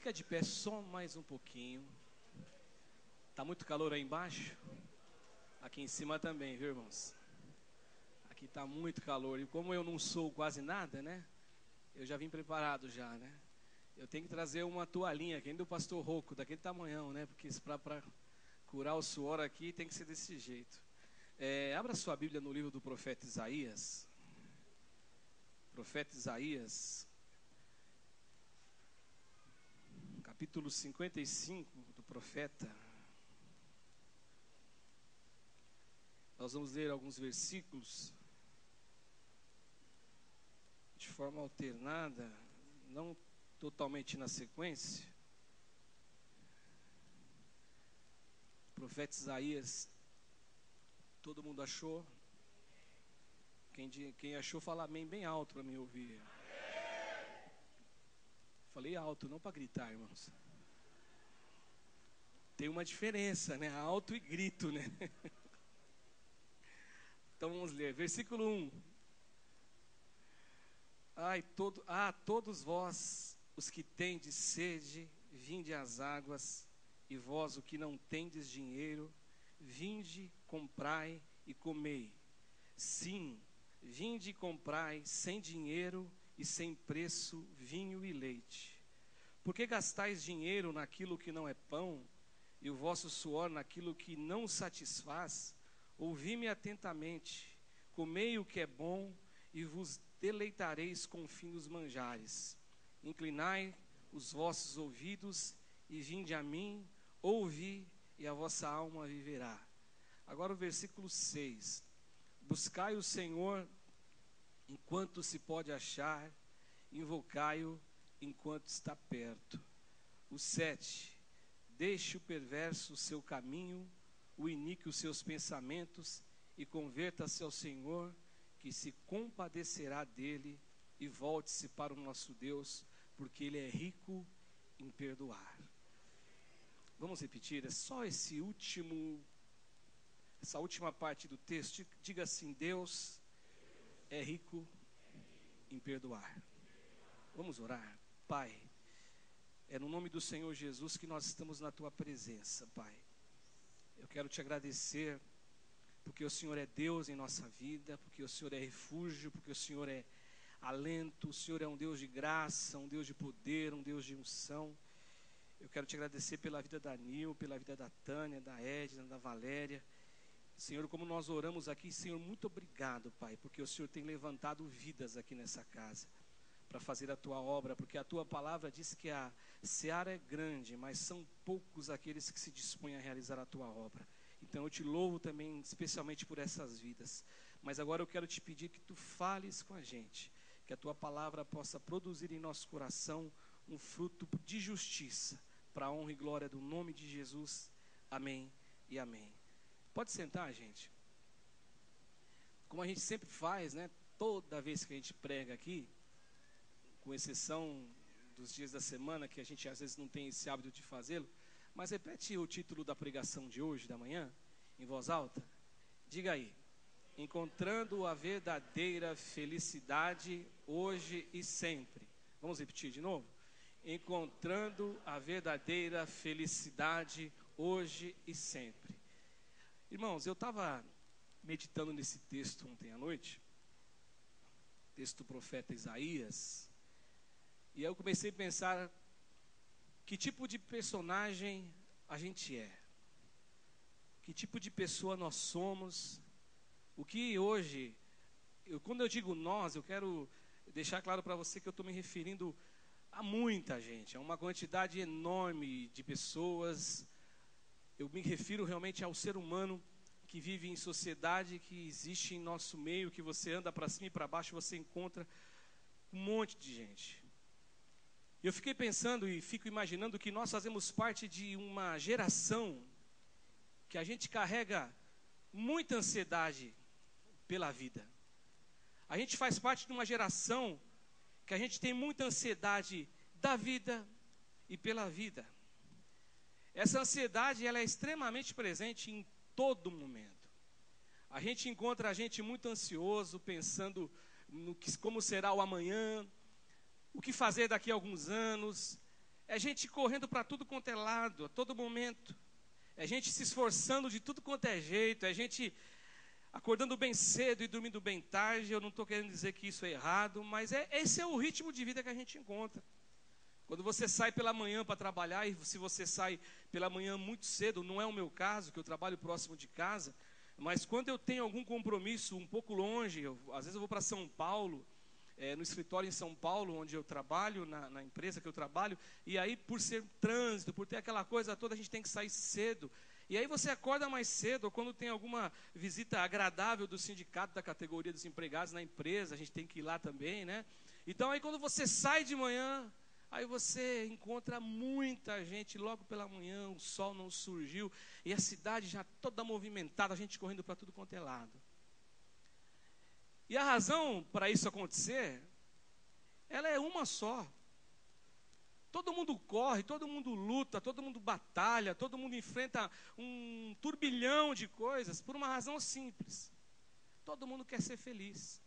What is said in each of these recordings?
Fica de pé só mais um pouquinho. Tá muito calor aí embaixo? Aqui em cima também, viu, irmãos? Aqui tá muito calor. E como eu não sou quase nada, né? Eu já vim preparado já, né? Eu tenho que trazer uma toalhinha, que nem do pastor Rocco, daquele tamanhão, né? Porque para curar o suor aqui tem que ser desse jeito. Abra sua Bíblia no livro do profeta Isaías. Profeta Isaías, capítulo 55 do profeta. Nós vamos ler alguns versículos de forma alternada, não totalmente na sequência. O profeta Isaías, todo mundo achou? Quem achou, fala amém bem alto para me ouvir. Falei alto, não para gritar, irmãos. Tem uma diferença, né? Alto e grito, né? Então vamos ler, versículo 1. Todos vós, os que tendes sede, vinde às águas, e vós, o que não tendes dinheiro, vinde, comprai e comei. Sim, vinde e comprai sem dinheiro e sem preço vinho e leite. Por que gastais dinheiro naquilo que não é pão, e o vosso suor naquilo que não satisfaz? Ouvi-me atentamente, comei o que é bom, e vos deleitareis com finos manjares. Inclinai os vossos ouvidos, e vinde a mim, ouvi, e a vossa alma viverá. Agora o versículo 6. Buscai o Senhor enquanto se pode achar, invocai-o enquanto está perto. O 7. Deixe o perverso o seu caminho, o iníquo os seus pensamentos, e converta-se ao Senhor, que se compadecerá dele, e volte-se para o nosso Deus, porque ele é rico em perdoar. Vamos repetir, é só essa última parte do texto. Diga assim: Deus é rico em perdoar. Vamos orar. Pai, é no nome do Senhor Jesus que nós estamos na tua presença, Pai. Eu quero te agradecer, porque o Senhor é Deus em nossa vida, porque o Senhor é refúgio, porque o Senhor é alento, o Senhor é um Deus de graça, um Deus de poder, um Deus de unção. Eu quero te agradecer pela vida da Nil, pela vida da Tânia, da Edna, da Valéria. Senhor, como nós oramos aqui, Senhor, muito obrigado, Pai, porque o Senhor tem levantado vidas aqui nessa casa para fazer a tua obra, porque a tua palavra diz que a seara é grande, mas são poucos aqueles que se dispõem a realizar a tua obra. Então eu te louvo também, especialmente por essas vidas. Mas agora eu quero te pedir que tu fales com a gente, que a tua palavra possa produzir em nosso coração um fruto de justiça, para a honra e glória do nome de Jesus. Amém e amém. Pode sentar, gente. Como a gente sempre faz, né? Toda vez que a gente prega aqui, com exceção dos dias da semana, que a gente às vezes não tem esse hábito de fazê-lo, mas repete o título da pregação de hoje, da manhã, em voz alta. Diga aí: encontrando a verdadeira felicidade hoje e sempre. Vamos repetir de novo? Encontrando a verdadeira felicidade hoje e sempre. Irmãos, eu estava meditando nesse texto ontem à noite, texto do profeta Isaías, e aí eu comecei a pensar que tipo de personagem a gente é, que tipo de pessoa nós somos, o que hoje, quando eu digo nós, eu quero deixar claro para você que eu estou me referindo a muita gente, a uma quantidade enorme de pessoas. Eu me refiro realmente ao ser humano que vive em sociedade, que existe em nosso meio, que você anda para cima e para baixo, você encontra um monte de gente. Eu fiquei pensando e fico imaginando que nós fazemos parte de uma geração que a gente carrega muita ansiedade pela vida. A gente faz parte de uma geração que a gente tem muita ansiedade da vida e pela vida. Essa ansiedade, ela é extremamente presente em todo momento. A gente encontra a gente muito ansioso, pensando como será o amanhã, o que fazer daqui a alguns anos. É gente correndo para tudo quanto é lado, a todo momento. É gente se esforçando de tudo quanto é jeito. É gente acordando bem cedo e dormindo bem tarde. Eu não estou querendo dizer que isso é errado, mas esse é o ritmo de vida que a gente encontra. Quando você sai pela manhã para trabalhar, e se você sai pela manhã muito cedo, não é o meu caso, que eu trabalho próximo de casa, mas quando eu tenho algum compromisso um pouco longe, às vezes eu vou para São Paulo, no escritório em São Paulo, onde eu trabalho, na empresa que eu trabalho, e aí por ser trânsito, por ter aquela coisa toda, a gente tem que sair cedo. E aí você acorda mais cedo, ou quando tem alguma visita agradável do sindicato da categoria dos empregados na empresa, a gente tem que ir lá também, né? Então aí quando você sai de manhã, aí você encontra muita gente logo pela manhã, o sol não surgiu, e a cidade já toda movimentada, a gente correndo para tudo quanto é lado. E a razão para isso acontecer, ela é uma só. Todo mundo corre, todo mundo luta, todo mundo batalha, todo mundo enfrenta um turbilhão de coisas por uma razão simples. Todo mundo quer ser feliz.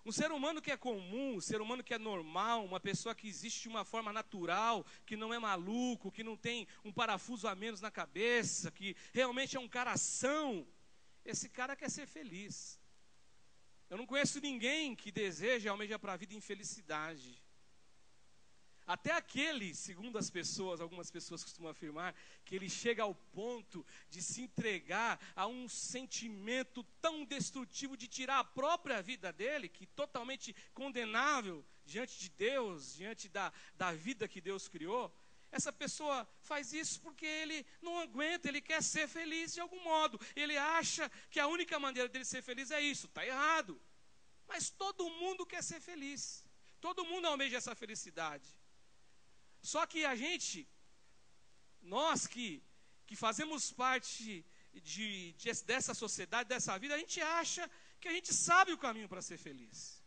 Um ser humano que é comum, um ser humano que é normal, uma pessoa que existe de uma forma natural, que não é maluco, que não tem um parafuso a menos na cabeça, que realmente é um cara ação, esse cara quer ser feliz. Eu não conheço ninguém que deseja e almeja para a vida infelicidade. Até aquele, segundo as pessoas, algumas pessoas costumam afirmar, que ele chega ao ponto de se entregar a um sentimento tão destrutivo de tirar a própria vida dele, que totalmente condenável diante de Deus, diante da vida que Deus criou. Essa pessoa faz isso porque ele não aguenta, ele quer ser feliz de algum modo. Ele acha que a única maneira dele ser feliz é isso, está errado. Mas todo mundo quer ser feliz, todo mundo almeja essa felicidade. Só que nós que fazemos parte dessa sociedade, dessa vida, a gente acha que a gente sabe o caminho para ser feliz.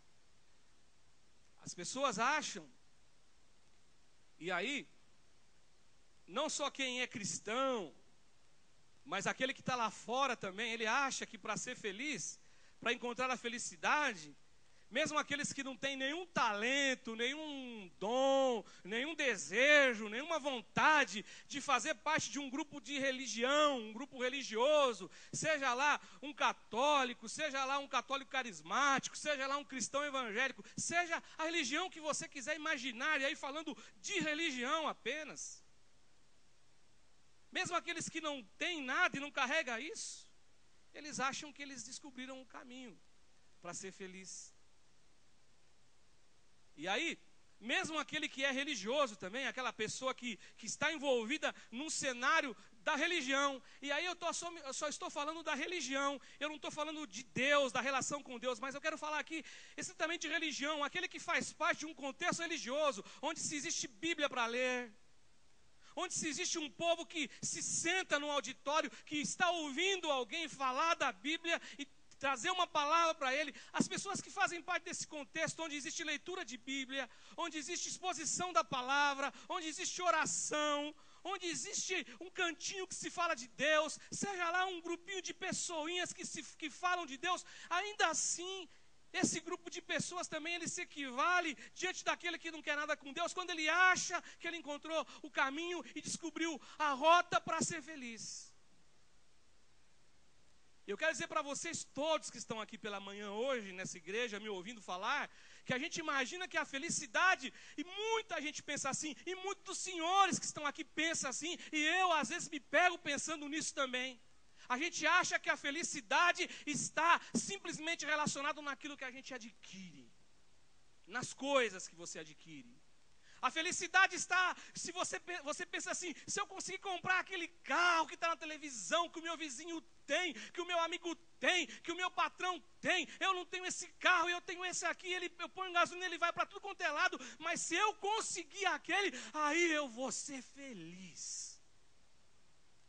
As pessoas acham, e aí, não só quem é cristão, mas aquele que está lá fora também, ele acha que para ser feliz, para encontrar a felicidade, mesmo aqueles que não têm nenhum talento, nenhum dom, nenhum desejo, nenhuma vontade de fazer parte de um grupo de religião, um grupo religioso, seja lá um católico, seja lá um católico carismático, seja lá um cristão evangélico, seja a religião que você quiser imaginar, e aí falando de religião apenas. Mesmo aqueles que não têm nada e não carregam isso, eles acham que eles descobriram o caminho para ser feliz. E aí, mesmo aquele que é religioso também, aquela pessoa que está envolvida num cenário da religião, e aí eu só estou falando da religião, eu não estou falando de Deus, da relação com Deus, mas eu quero falar aqui estritamente de religião, aquele que faz parte de um contexto religioso, onde se existe Bíblia para ler, onde se existe um povo que se senta no auditório, que está ouvindo alguém falar da Bíblia e trazer uma palavra para ele. As pessoas que fazem parte desse contexto, onde existe leitura de Bíblia, onde existe exposição da palavra, onde existe oração, onde existe um cantinho que se fala de Deus, seja lá um grupinho de pessoinhas que falam de Deus, ainda assim, esse grupo de pessoas também, ele se equivale diante daquele que não quer nada com Deus, quando ele acha que ele encontrou o caminho e descobriu a rota para ser feliz. Eu quero dizer para vocês todos que estão aqui pela manhã hoje, nessa igreja, me ouvindo falar, que a gente imagina que a felicidade, e muita gente pensa assim, e muitos dos senhores que estão aqui pensam assim, e eu às vezes me pego pensando nisso também. A gente acha que a felicidade está simplesmente relacionada naquilo que a gente adquire, nas coisas que você adquire. A felicidade está, se você pensa assim, se eu conseguir comprar aquele carro que está na televisão, que o meu vizinho tem, que o meu amigo tem, que o meu patrão tem, eu não tenho esse carro, eu tenho esse aqui, eu ponho gasolina, ele vai para tudo quanto é lado, mas se eu conseguir aquele, aí eu vou ser feliz.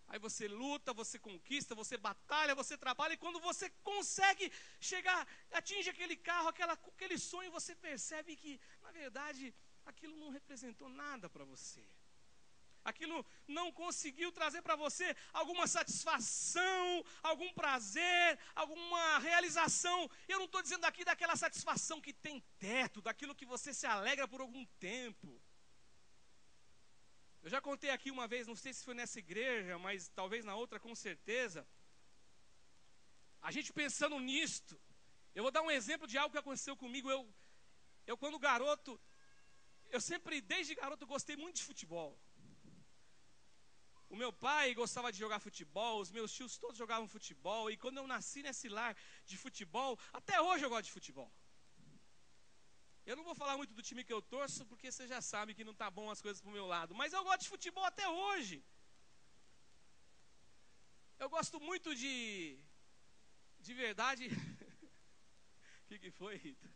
Aí você luta, você conquista, você batalha, você trabalha, e quando você consegue chegar, atinge aquele carro, aquele sonho, você percebe que, na verdade, aquilo não representou nada para você. Aquilo não conseguiu trazer para você alguma satisfação, algum prazer, alguma realização. Eu não estou dizendo aqui daquela satisfação que tem teto, daquilo que você se alegra por algum tempo. Eu já contei aqui uma vez, não sei se foi nessa igreja, mas talvez na outra com certeza. A gente pensando nisto, eu vou dar um exemplo de algo que aconteceu comigo. Eu quando garoto, eu sempre, desde garoto, gostei muito de futebol. O meu pai gostava de jogar futebol, os meus tios todos jogavam futebol. E quando eu nasci nesse lar de futebol, até hoje eu gosto de futebol. Eu não vou falar muito do time que eu torço, porque você já sabe que não está bom as coisas pro meu lado. Mas eu gosto de futebol até hoje. Eu gosto muito de verdade. O que foi, Rita?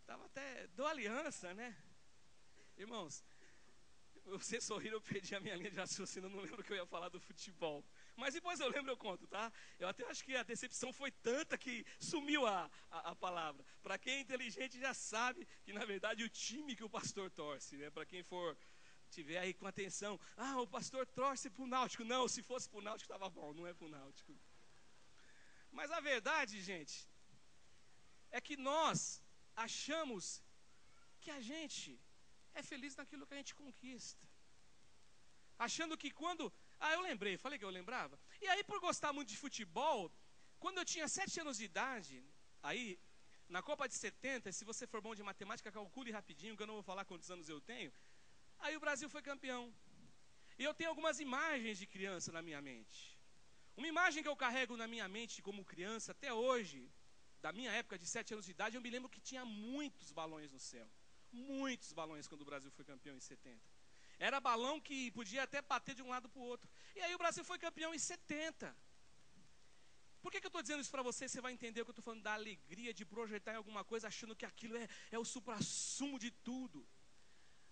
Estava até do Aliança, né? Irmãos, você sorriram, eu perdi a minha linha de raciocínio, eu não lembro o que eu ia falar do futebol. Mas depois eu lembro, eu conto, tá? Eu até acho que a decepção foi tanta que sumiu a palavra. Para quem é inteligente já sabe que, na verdade, o time que o pastor torce, né? Para quem for, tiver aí com atenção, o pastor torce pro Náutico. Não, se fosse pro Náutico estava bom, não é pro Náutico. Mas a verdade, gente, é que nós achamos que a gente é feliz naquilo que a gente conquista. Achando que quando... eu lembrei, falei que eu lembrava. E aí, por gostar muito de futebol, quando eu tinha 7 anos de idade, aí, na Copa de 70, se você for bom de matemática, calcule rapidinho, que eu não vou falar quantos anos eu tenho. Aí o Brasil foi campeão. E eu tenho algumas imagens de criança na minha mente. Uma imagem que eu carrego na minha mente como criança, até hoje, da minha época de 7 anos de idade, eu me lembro que tinha muitos balões no céu. Muitos balões quando o Brasil foi campeão em 70. Era balão que podia até bater de um lado para o outro. E aí o Brasil foi campeão em 70. Por que eu estou dizendo isso para você? Você vai entender o que eu estou falando da alegria de projetar em alguma coisa, achando que aquilo é o suprassumo de tudo.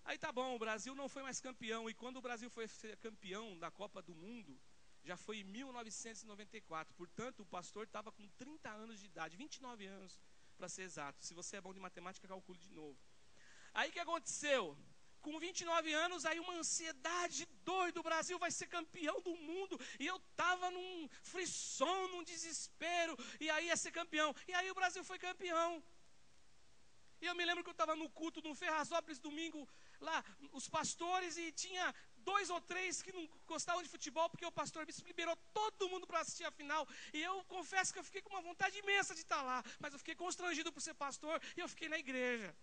Aí tá bom, o Brasil não foi mais campeão. E quando o Brasil foi ser campeão da Copa do Mundo, já foi em 1994. Portanto, o pastor estava com 30 anos de idade, 29 anos para ser exato. Se você é bom de matemática, calcule de novo. Aí o que aconteceu? Com 29 anos, aí uma ansiedade doida, o Brasil vai ser campeão do mundo. E eu estava num frisson, num desespero, e aí ia ser campeão. E aí o Brasil foi campeão. E eu me lembro que eu estava no culto no Ferrazópolis domingo, lá, os pastores, e tinha 2 ou 3 que não gostavam de futebol, porque o pastor Bispo liberou todo mundo para assistir a final. E eu confesso que eu fiquei com uma vontade imensa de estar lá, mas eu fiquei constrangido por ser pastor, e eu fiquei na igreja.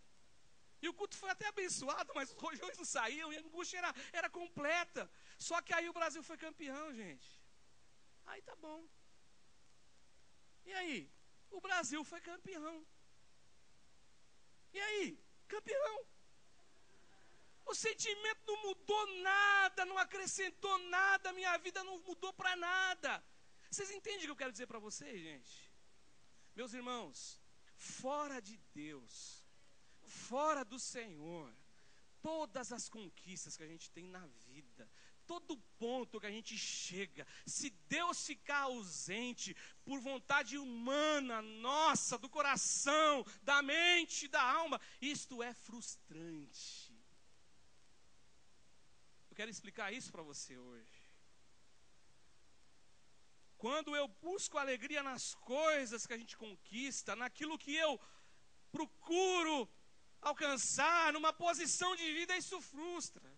E o culto foi até abençoado, mas os rojões não saíam, e a angústia era completa. Só que aí o Brasil foi campeão, gente. Aí tá bom. E aí? O Brasil foi campeão. E aí? Campeão. O sentimento não mudou nada, não acrescentou nada, a minha vida não mudou para nada. Vocês entendem o que eu quero dizer para vocês, gente? Meus irmãos, fora de Deus, fora do Senhor, todas as conquistas que a gente tem na vida, todo ponto que a gente chega, se Deus ficar ausente por vontade humana, nossa, do coração, da mente, da alma, isto é frustrante. Eu quero explicar isso para você hoje. Quando eu busco alegria nas coisas que a gente conquista, naquilo que eu procuro alcançar, numa posição de vida, isso frustra.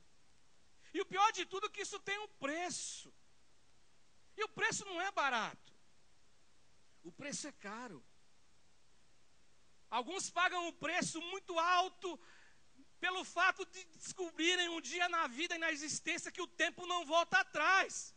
E o pior de tudo é que isso tem um preço. E o preço não é barato. O preço é caro. Alguns pagam um preço muito alto pelo fato de descobrirem um dia na vida e na existência que o tempo não volta atrás.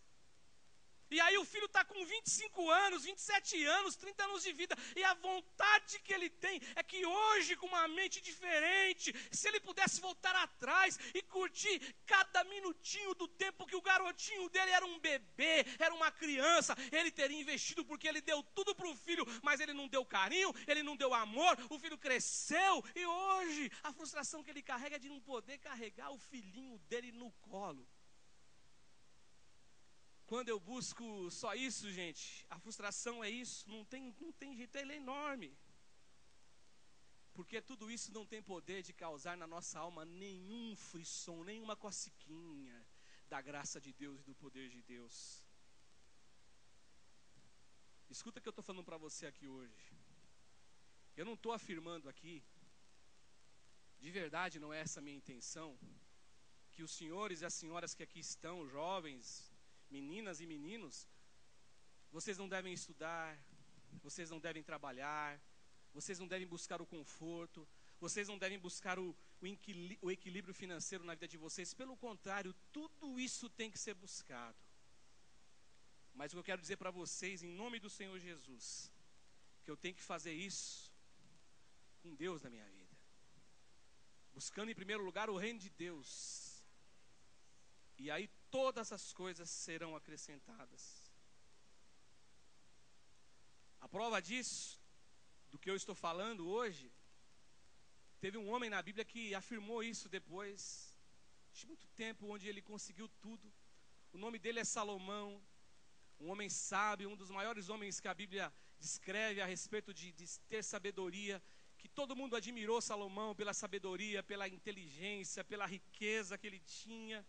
E aí o filho está com 25 anos, 27 anos, 30 anos de vida. E a vontade que ele tem é que hoje, com uma mente diferente, se ele pudesse voltar atrás e curtir cada minutinho do tempo que o garotinho dele era um bebê, era uma criança, ele teria investido, porque ele deu tudo para o filho, mas ele não deu carinho, ele não deu amor, o filho cresceu. E hoje a frustração que ele carrega é de não poder carregar o filhinho dele no colo. Quando eu busco só isso, gente, a frustração é isso, não tem jeito, ela é enorme. Porque tudo isso não tem poder de causar na nossa alma nenhum frisson, nenhuma cosquinha da graça de Deus e do poder de Deus. Escuta o que eu estou falando para você aqui hoje. Eu não estou afirmando aqui, de verdade não é essa a minha intenção, que os senhores e as senhoras que aqui estão, jovens, meninas e meninos, vocês não devem estudar, vocês não devem trabalhar, vocês não devem buscar o conforto, vocês não devem buscar o equilíbrio financeiro na vida de vocês. Pelo contrário, tudo isso tem que ser buscado. Mas o que eu quero dizer para vocês, em nome do Senhor Jesus, que eu tenho que fazer isso com Deus na minha vida, buscando em primeiro lugar o reino de Deus, e aí todas as coisas serão acrescentadas. A prova disso, do que eu estou falando hoje, teve um homem na Bíblia que afirmou isso depois de muito tempo, onde ele conseguiu tudo. O nome dele é Salomão, um homem sábio, um dos maiores homens que a Bíblia descreve a respeito de ter sabedoria, que todo mundo admirou Salomão pela sabedoria, pela inteligência, pela riqueza que ele tinha.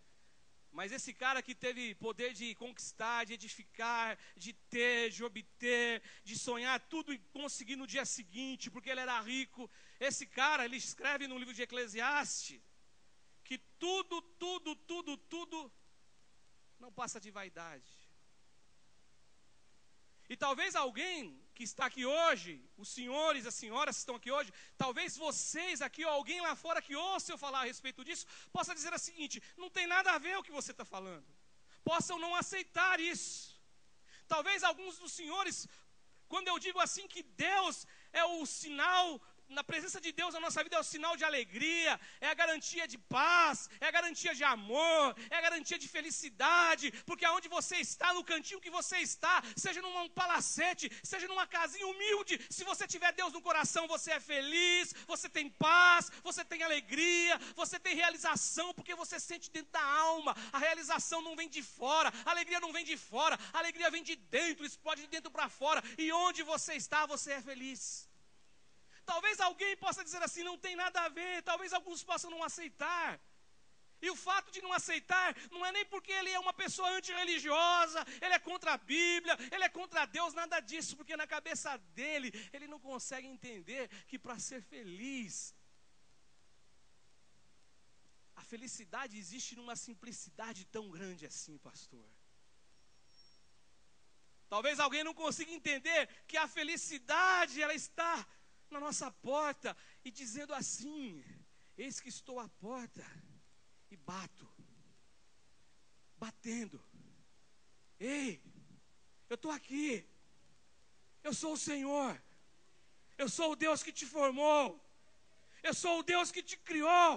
Mas esse cara que teve poder de conquistar, de edificar, de ter, de obter, de sonhar tudo e conseguir no dia seguinte, porque ele era rico. Esse cara, ele escreve no livro de Eclesiastes que tudo não passa de vaidade. E talvez alguém que está aqui hoje, os senhores, as senhoras que estão aqui hoje, talvez vocês aqui ou alguém lá fora que ouça eu falar a respeito disso, possa dizer o seguinte: não tem nada a ver o que você está falando. Possam não aceitar isso. Talvez alguns dos senhores, quando eu digo assim que Deus é o sinal, na presença de Deus na nossa vida é o sinal de alegria, é a garantia de paz, é a garantia de amor, é a garantia de felicidade, porque aonde você está, no cantinho que você está, seja num palacete, seja numa casinha humilde, se você tiver Deus no coração, você é feliz, você tem paz, você tem alegria, você tem realização, porque você sente dentro da alma. A realização não vem de fora, a alegria não vem de fora, a alegria vem de dentro, explode de dentro para fora, e onde você está, você é feliz. Talvez alguém possa dizer assim, não tem nada a ver, talvez alguns possam não aceitar. E o fato de não aceitar, não é nem porque ele é uma pessoa antirreligiosa, ele é contra a Bíblia, ele é contra Deus, nada disso, porque na cabeça dele, ele não consegue entender que para ser feliz, a felicidade existe numa simplicidade tão grande assim, pastor. Talvez alguém não consiga entender que a felicidade, ela está na nossa porta e dizendo assim: eis que estou à porta e bato, batendo. Ei, eu estou aqui, eu sou o Senhor, eu sou o Deus que te formou, eu sou o Deus que te criou,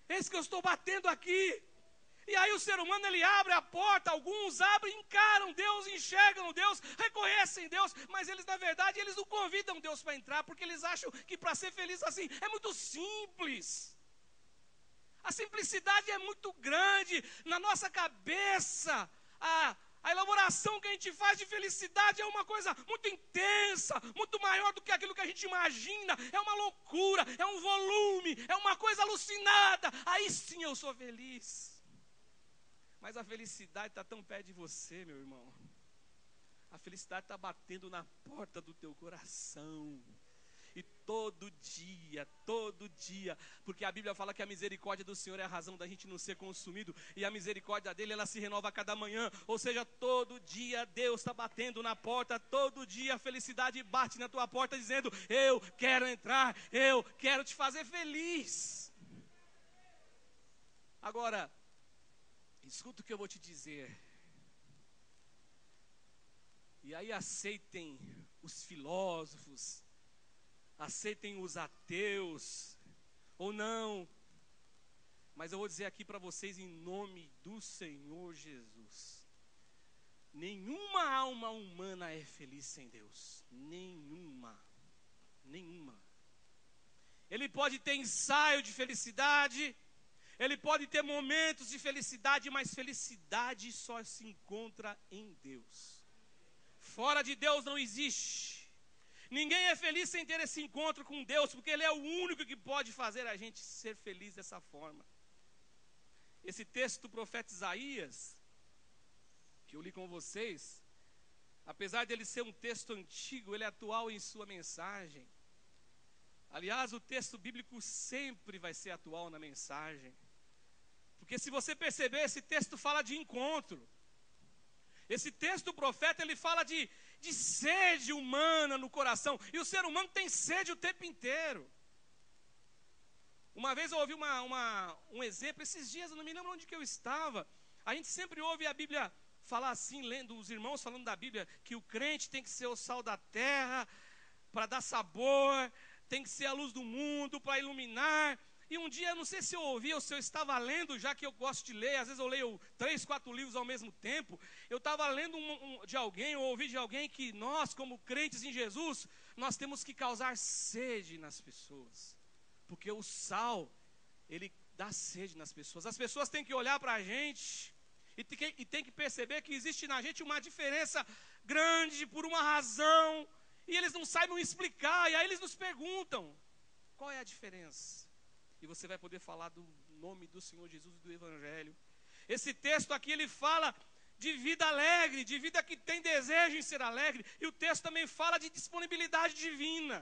eis que eu estou batendo aqui. E aí o ser humano, ele abre a porta, alguns abrem, encaram Deus, enxergam Deus, reconhecem Deus, mas eles, na verdade, eles não convidam Deus para entrar, porque eles acham que para ser feliz assim, é muito simples. A simplicidade é muito grande, na nossa cabeça, a elaboração que a gente faz de felicidade é uma coisa muito intensa, muito maior do que aquilo que a gente imagina, é uma loucura, é um volume, é uma coisa alucinada, aí sim eu sou feliz. Mas a felicidade está tão perto de você, meu irmão. A felicidade está batendo na porta do teu coração. E todo dia, porque a Bíblia fala que a misericórdia do Senhor é a razão da gente não ser consumido, e a misericórdia dele, ela se renova a cada manhã. Ou seja, todo dia Deus está batendo na porta, todo dia a felicidade bate na tua porta dizendo: eu quero entrar, eu quero te fazer feliz. Agora, escuta o que eu vou te dizer. E aí aceitem os filósofos, aceitem os ateus, ou não. Mas eu vou dizer aqui para vocês em nome do Senhor Jesus. Nenhuma alma humana é feliz sem Deus. Nenhuma. Ele pode ter ensaio de felicidade, ele pode ter momentos de felicidade, mas felicidade só se encontra em Deus. Fora de Deus não existe. Ninguém é feliz sem ter esse encontro com Deus, porque Ele é o único que pode fazer a gente ser feliz dessa forma. Esse texto do profeta Isaías, que eu li com vocês, apesar dele ser um texto antigo, ele é atual em sua mensagem. Aliás, o texto bíblico sempre vai ser atual na mensagem, Porque se você perceber, esse texto fala de encontro. Esse texto do profeta, ele fala de sede humana no coração. E o ser humano tem sede o tempo inteiro. Uma vez eu ouvi um exemplo, esses dias, eu não me lembro onde que eu estava. A gente sempre ouve a Bíblia falar assim, lendo os irmãos falando da Bíblia, que o crente tem que ser o sal da terra, para dar sabor, tem que ser a luz do mundo, para iluminar. E um dia, não sei se eu ouvi ou se eu estava lendo, já que eu gosto de ler, às vezes eu leio 3, 4 livros ao mesmo tempo. Eu estava lendo de alguém, ou ouvi de alguém que nós, como crentes em Jesus, nós temos que causar sede nas pessoas. Porque o sal, ele dá sede nas pessoas. As pessoas têm que olhar para a gente e tem que perceber que existe na gente uma diferença grande por uma razão. E eles não sabem explicar, e aí eles nos perguntam, qual é a diferença? E você vai poder falar do nome do Senhor Jesus e do Evangelho. Esse texto aqui, ele fala de vida alegre, de vida que tem desejo em ser alegre. E o texto também fala de disponibilidade divina.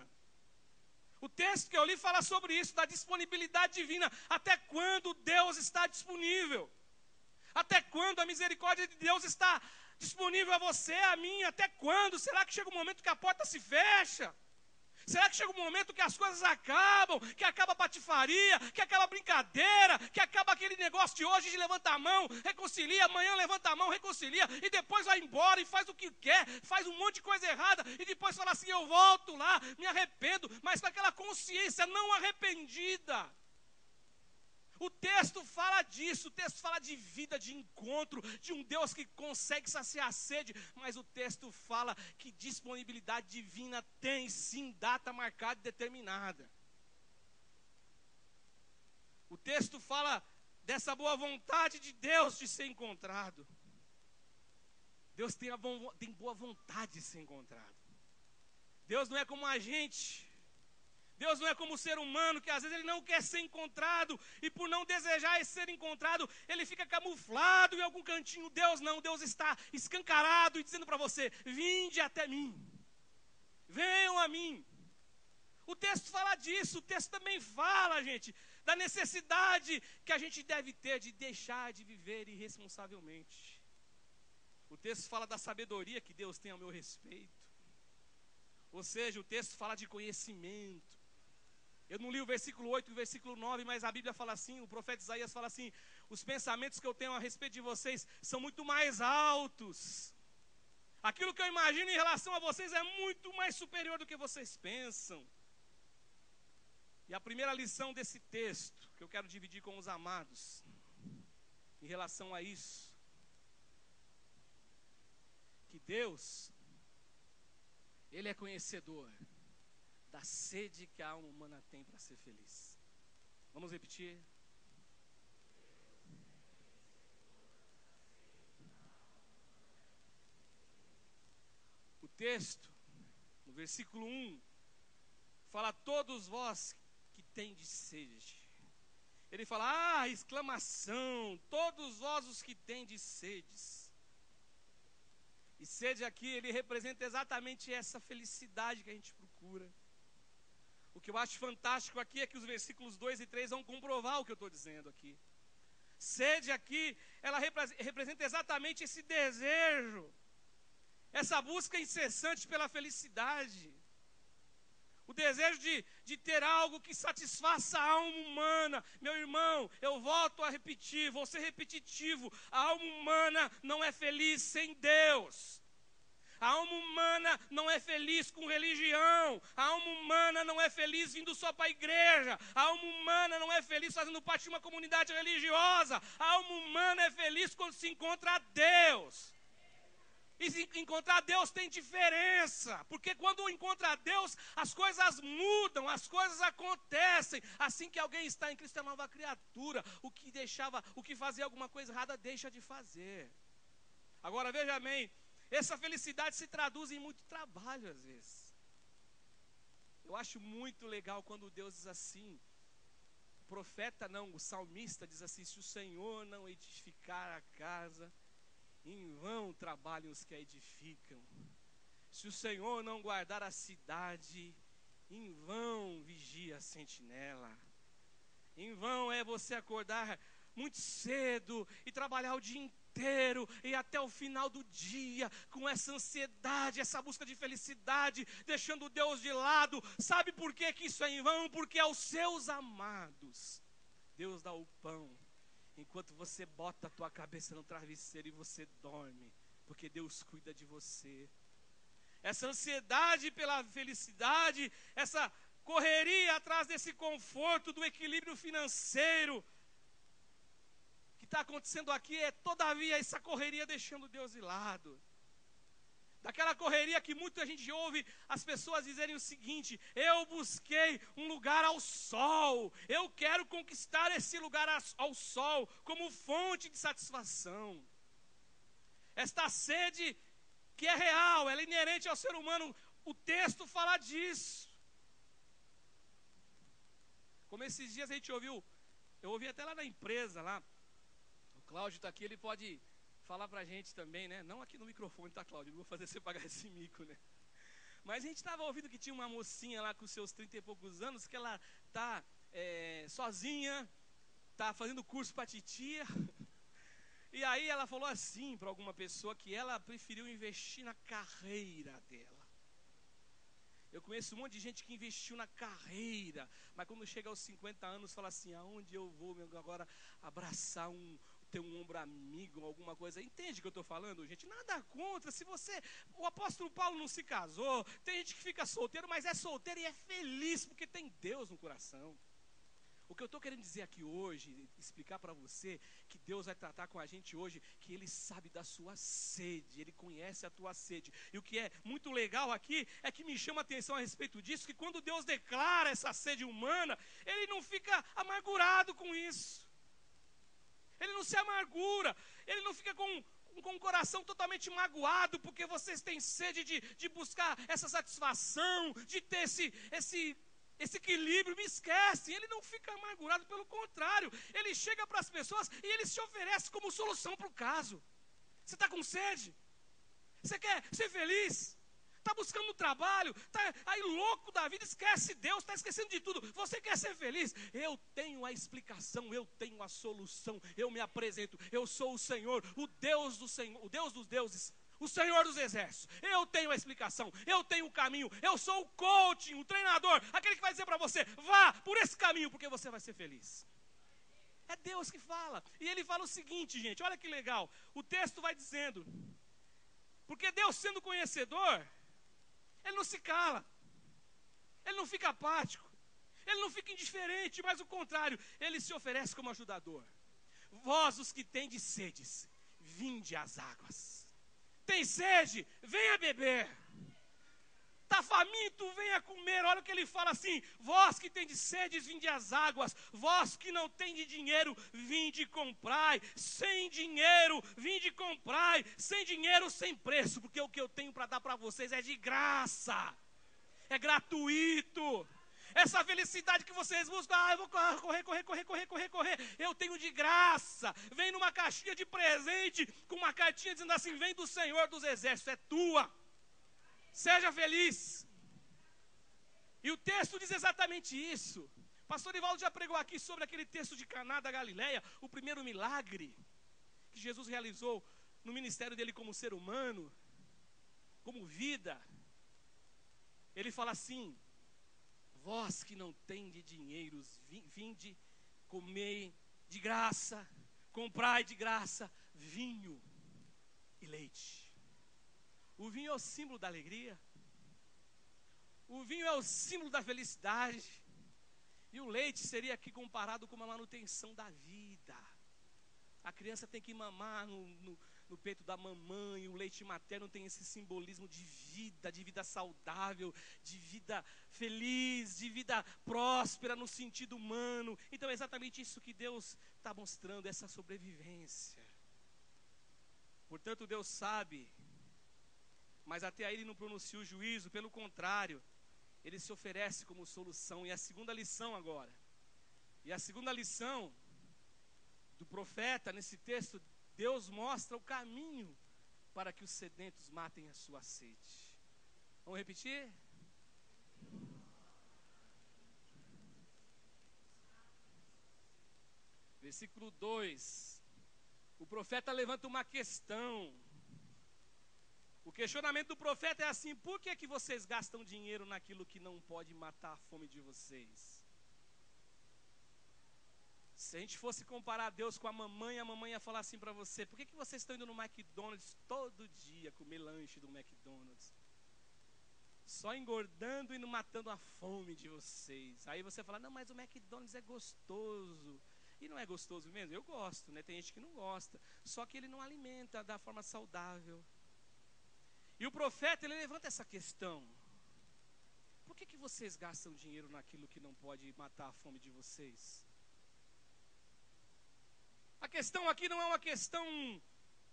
O texto que eu li fala sobre isso, da disponibilidade divina. Até quando Deus está disponível? Até quando a misericórdia de Deus está disponível a você, a mim? Até quando? Será que chega um momento que a porta se fecha? Será que chega um momento que as coisas acabam, que acaba a patifaria, que acaba a brincadeira, que acaba aquele negócio de hoje de levantar a mão, reconcilia, amanhã levanta a mão, reconcilia, e depois vai embora e faz o que quer, faz um monte de coisa errada, e depois fala assim, eu volto lá, me arrependo, mas com aquela consciência não arrependida. O texto fala disso, o texto fala de vida, de encontro, de um Deus que consegue saciar a sede, mas o texto fala que disponibilidade divina tem sim data marcada e determinada. O texto fala dessa boa vontade de Deus de ser encontrado. Deus tem boa vontade de ser encontrado. Deus não é como a gente. Deus não é como o ser humano, que às vezes ele não quer ser encontrado, e por não desejar ser encontrado, ele fica camuflado em algum cantinho. Deus não, Deus está escancarado e dizendo para você, vinde até mim, venham a mim. O texto fala disso, o texto também fala, gente, da necessidade que a gente deve ter de deixar de viver irresponsavelmente. O texto fala da sabedoria que Deus tem ao meu respeito. Ou seja, o texto fala de conhecimento. Eu não li o versículo 8 e o versículo 9, mas a Bíblia fala assim, o profeta Isaías fala assim, os pensamentos que eu tenho a respeito de vocês são muito mais altos. Aquilo que eu imagino em relação a vocês é muito mais superior do que vocês pensam. E a primeira lição desse texto, que eu quero dividir com os amados, em relação a isso, que Deus, Ele é conhecedor da sede que a alma humana tem para ser feliz. Vamos repetir? O texto, no versículo 1, fala, todos vós que tendes sede. Ele fala, exclamação, todos vós os que tendes sedes. E sede aqui, ele representa exatamente essa felicidade que a gente procura. O que eu acho fantástico aqui é que os versículos 2 e 3 vão comprovar o que eu estou dizendo aqui. Sede aqui, ela representa exatamente esse desejo, essa busca incessante pela felicidade. O desejo de ter algo que satisfaça a alma humana. Meu irmão, eu volto a repetir, vou ser repetitivo. A alma humana não é feliz sem Deus. A alma humana não é feliz com religião. A alma humana não é feliz vindo só para a igreja. A alma humana não é feliz fazendo parte de uma comunidade religiosa. A alma humana é feliz quando se encontra a Deus. E se encontrar Deus tem diferença, porque quando encontra Deus, as coisas mudam, as coisas acontecem. Assim que alguém está em Cristo é nova criatura, o que fazia alguma coisa errada deixa de fazer. Agora veja bem, essa felicidade se traduz em muito trabalho às vezes. Eu acho muito legal quando Deus diz assim, o profeta não, o salmista diz assim, se o Senhor não edificar a casa, em vão trabalham os que a edificam. Se o Senhor não guardar a cidade, em vão vigia a sentinela. Em vão é você acordar muito cedo e trabalhar o dia inteiro e até o final do dia com essa ansiedade, essa busca de felicidade, deixando Deus de lado. Sabe por que isso é em vão? Porque aos seus amados Deus dá o pão, enquanto você bota a tua cabeça no travesseiro e você dorme, porque Deus cuida de você. Essa ansiedade pela felicidade, essa correria atrás desse conforto, do equilíbrio financeiro, que está acontecendo aqui é todavia essa correria deixando Deus de lado. Daquela correria que muita gente ouve as pessoas dizerem o seguinte: eu busquei um lugar ao sol, eu quero conquistar esse lugar ao sol como fonte de satisfação. Esta sede que é real, ela é inerente ao ser humano, o texto fala disso. Como esses dias a gente ouviu, eu ouvi até lá na empresa, lá, o Cláudio está aqui, ele pode falar pra gente também, né? Não aqui no microfone, tá, Cláudio? Não vou fazer você pagar esse mico, né? Mas a gente estava ouvindo que tinha uma mocinha lá com seus 30 e poucos anos, que ela tá sozinha, tá fazendo curso pra titia. E aí ela falou assim para alguma pessoa que ela preferiu investir na carreira dela. Eu conheço um monte de gente que investiu na carreira, mas quando chega aos 50 anos fala assim: aonde eu vou agora abraçar ter um ombro amigo, alguma coisa. Entende o que eu estou falando, gente? Nada contra. Se você, o apóstolo Paulo não se casou, tem gente que fica solteiro, mas é solteiro e é feliz porque tem Deus no coração. O que eu estou querendo dizer aqui hoje, explicar para você, que Deus vai tratar com a gente hoje, que Ele sabe da sua sede, Ele conhece a tua sede. E o que é muito legal aqui, é que me chama a atenção a respeito disso, que quando Deus declara essa sede humana, Ele não fica amargurado com isso. Ele não se amargura, Ele não fica com o coração totalmente magoado, porque vocês têm sede de buscar essa satisfação, de ter esse equilíbrio. Me esquece, Ele não fica amargurado, pelo contrário, Ele chega para as pessoas e Ele se oferece como solução para o caso. Você está com sede? Você quer ser feliz? Está buscando trabalho, está aí louco da vida, esquece Deus, está esquecendo de tudo. Você quer ser feliz? Eu tenho a explicação, eu tenho a solução, eu me apresento, eu sou o Senhor, o Deus do Senhor, o Deus dos deuses, o Senhor dos exércitos. Eu tenho a explicação, eu tenho o caminho, eu sou o coaching, o treinador, aquele que vai dizer para você: vá por esse caminho, porque você vai ser feliz. É Deus que fala. E Ele fala o seguinte, gente, olha que legal, o texto vai dizendo: porque Deus, sendo conhecedor, Ele não se cala, Ele não fica apático, Ele não fica indiferente, mas o contrário, Ele se oferece como ajudador. Vós, os que tendes sedes, vinde às águas. Tem sede? Venha beber. Está faminto? Venha comer. Olha o que ele fala assim: vós que tendes sedes, vinde às águas. Vós que não tendes dinheiro, vinde comprai. Sem dinheiro, vinde comprai. Sem dinheiro, sem preço, porque o que eu tenho para dar para vocês é de graça, é gratuito. Essa felicidade que vocês buscam: eu vou correr, eu tenho de graça. Vem numa caixinha de presente, com uma cartinha dizendo assim: vem do Senhor dos exércitos, é tua. Seja feliz. E o texto diz exatamente isso. Pastor Ivaldo já pregou aqui sobre aquele texto de Caná da Galileia, o primeiro milagre que Jesus realizou no ministério dele como ser humano, como vida. Ele fala assim: vós que não tendes dinheiros, vinde, comei de graça, comprai de graça vinho e leite. O vinho é o símbolo da alegria, o vinho é o símbolo da felicidade, e o leite seria aqui comparado com uma manutenção da vida. A criança tem que mamar no peito da mamãe, o leite materno tem esse simbolismo de vida saudável, de vida feliz, de vida próspera no sentido humano. Então é exatamente isso que Deus está mostrando, essa sobrevivência. Portanto, Deus sabe, mas até aí Ele não pronuncia o juízo, pelo contrário, Ele se oferece como solução. E a segunda lição agora, do profeta nesse texto, Deus mostra o caminho para que os sedentos matem a sua sede. Vamos repetir? Versículo 2. O profeta levanta uma questão. O questionamento do profeta é assim: por que vocês gastam dinheiro naquilo que não pode matar a fome de vocês? Se a gente fosse comparar Deus com a mamãe ia falar assim para você: por que vocês estão indo no McDonald's todo dia comer lanche do McDonald's? Só engordando e não matando a fome de vocês. Aí você fala: não, mas o McDonald's é gostoso. E não é gostoso mesmo? Eu gosto, né? Tem gente que não gosta. Só que ele não alimenta da forma saudável. E o profeta, ele levanta essa questão: por que vocês gastam dinheiro naquilo que não pode matar a fome de vocês? A questão aqui não é uma questão,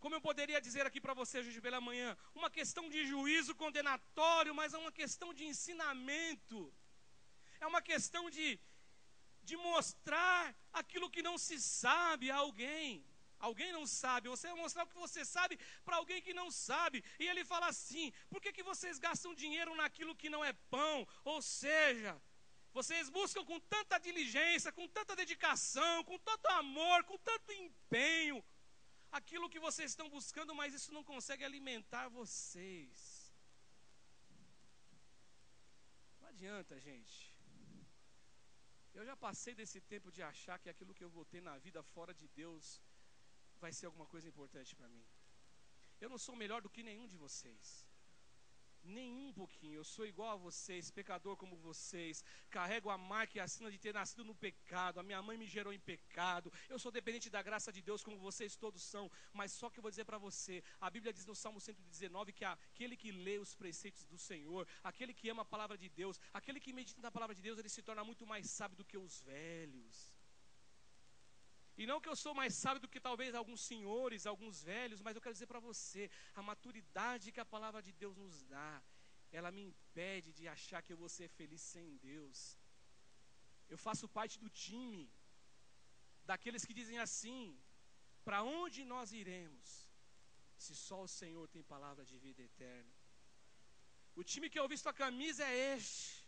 como eu poderia dizer aqui para você hoje pela manhã, uma questão de juízo condenatório, mas é uma questão de ensinamento. É uma questão de mostrar aquilo que não se sabe a alguém. Alguém não sabe, você vai mostrar o que você sabe para alguém que não sabe. E ele fala assim: por que vocês gastam dinheiro naquilo que não é pão? Ou seja, vocês buscam com tanta diligência, com tanta dedicação, com tanto amor, com tanto empenho, aquilo que vocês estão buscando, mas isso não consegue alimentar vocês. Não adianta, gente. Eu já passei desse tempo de achar que aquilo que eu vou ter na vida fora de Deus vai ser alguma coisa importante para mim. Eu não sou melhor do que nenhum de vocês. Nem um pouquinho. Eu sou igual a vocês, pecador como vocês. Carrego a marca e a sina de ter nascido no pecado. A minha mãe me gerou em pecado. Eu sou dependente da graça de Deus como vocês todos são. Mas só que eu vou dizer para você, a Bíblia diz no Salmo 119 que aquele que lê os preceitos do Senhor, aquele que ama a palavra de Deus, aquele que medita na palavra de Deus, ele se torna muito mais sábio do que os velhos. E não que eu sou mais sábio do que talvez alguns senhores, alguns velhos, mas eu quero dizer para você, a maturidade que a palavra de Deus nos dá, ela me impede de achar que eu vou ser feliz sem Deus. Eu faço parte do time, daqueles que dizem assim: para onde nós iremos, se só o Senhor tem palavra de vida eterna? O time que eu visto a camisa é este.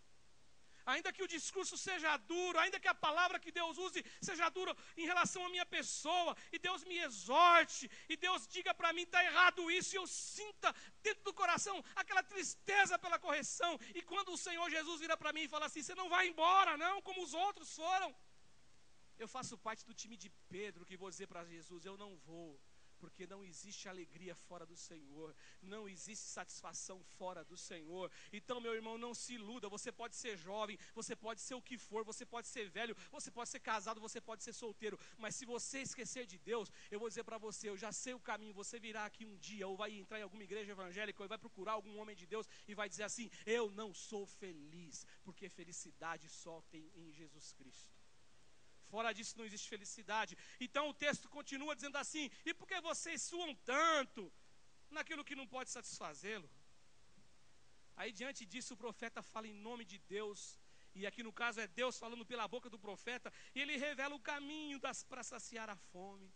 Ainda que o discurso seja duro, ainda que a palavra que Deus use seja dura em relação à minha pessoa, e Deus me exorte, e Deus diga para mim: está errado isso, e eu sinta dentro do coração aquela tristeza pela correção, e quando o Senhor Jesus vira para mim e fala assim: você não vai embora não, como os outros foram, eu faço parte do time de Pedro, que vou dizer para Jesus: eu não vou. Porque não existe alegria fora do Senhor, não existe satisfação fora do Senhor. Então, meu irmão, não se iluda. Você pode ser jovem, você pode ser o que for, você pode ser velho, você pode ser casado, você pode ser solteiro, mas se você esquecer de Deus, eu vou dizer para você: eu já sei o caminho. Você virá aqui um dia, ou vai entrar em alguma igreja evangélica, ou vai procurar algum homem de Deus e vai dizer assim: eu não sou feliz, porque felicidade só tem em Jesus Cristo. Fora disso não existe felicidade. Então o texto continua dizendo assim: e por que vocês suam tanto naquilo que não pode satisfazê-lo? Aí diante disso o profeta fala em nome de Deus, e aqui no caso é Deus falando pela boca do profeta, e ele revela o caminho para saciar a fome.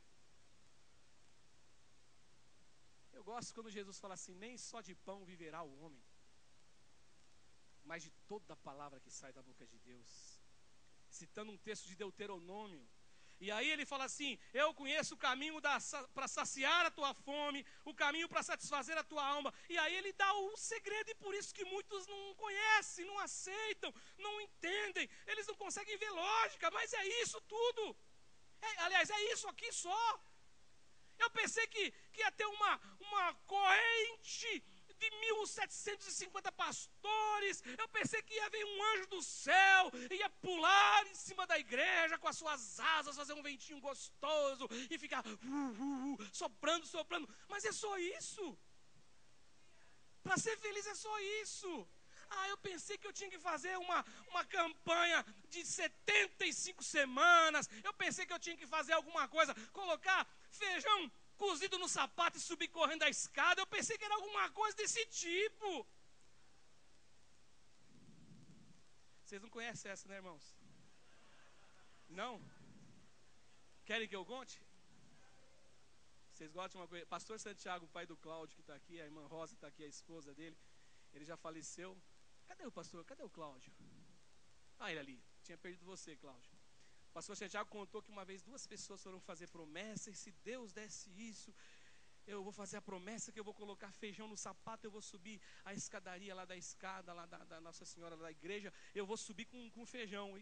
Eu gosto quando Jesus fala assim: nem só de pão viverá o homem, mas de toda a palavra que sai da boca de Deus. Citando um texto de Deuteronômio. E aí ele fala assim: eu conheço o caminho para saciar a tua fome, o caminho para satisfazer a tua alma. E aí ele dá o segredo, e por isso que muitos não conhecem, não aceitam, não entendem, eles não conseguem ver lógica, mas é isso tudo. Aliás, é isso aqui só. Eu pensei que ia ter uma corrente de 1750 pastores. Eu pensei que ia vir um anjo do céu, ia pular em cima da igreja com as suas asas, fazer um ventinho gostoso e ficar soprando. Mas é só isso. Para ser feliz é só isso. Eu pensei que eu tinha que fazer uma campanha de 75 semanas. Eu pensei que eu tinha que fazer alguma coisa, colocar feijão cozido no sapato e subir correndo a escada. Eu pensei que era alguma coisa desse tipo. Vocês não conhecem essa, né, irmãos? Não? Querem que eu conte? Vocês gostam de uma coisa? Pastor Santiago, o pai do Cláudio, que está aqui, a irmã Rosa está aqui, a esposa dele, ele já faleceu. Cadê o pastor? Cadê o Cláudio? Ele ali. Tinha perdido você, Cláudio. O pastor Santiago contou que uma vez 2 pessoas foram fazer promessa, e se Deus desse isso, eu vou fazer a promessa que eu vou colocar feijão no sapato, eu vou subir a escadaria lá da escada, lá da Nossa Senhora da igreja, eu vou subir com feijão.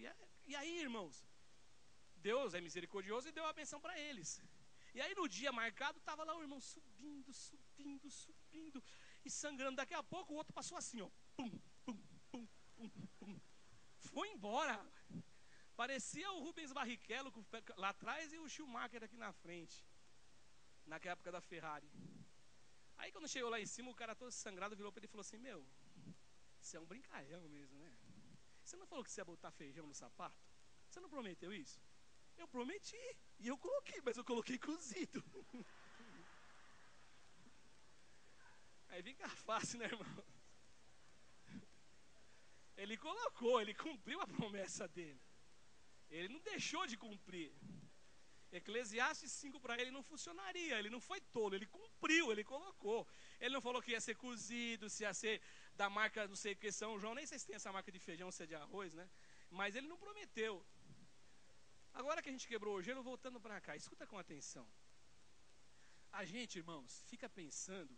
E aí, irmãos, Deus é misericordioso e deu a benção para eles. E aí no dia marcado, estava lá o irmão subindo, subindo, subindo, e sangrando. Daqui a pouco o outro passou assim, ó, pum, pum, pum, pum, pum. Foi embora. Parecia o Rubens Barrichello lá atrás e o Schumacher aqui na frente, naquela época da Ferrari. Aí quando chegou lá em cima, o cara todo sangrado virou para ele e falou assim: meu, você é um brincalhão mesmo, né? Você não falou que você ia botar feijão no sapato? Você não prometeu isso? Eu prometi, e eu coloquei, mas eu coloquei cozido. Aí fica fácil, né, irmão? Ele colocou, ele cumpriu a promessa dele. Ele não deixou de cumprir. Eclesiastes 5 para ele não funcionaria. Ele não foi tolo, ele cumpriu, ele colocou. Ele não falou que ia ser cozido, se ia ser da marca, não sei o que, São João. Nem sei se tem essa marca de feijão, se é de arroz, né? Mas ele não prometeu. Agora que a gente quebrou o gelo, voltando para cá, escuta com atenção. A gente, irmãos, fica pensando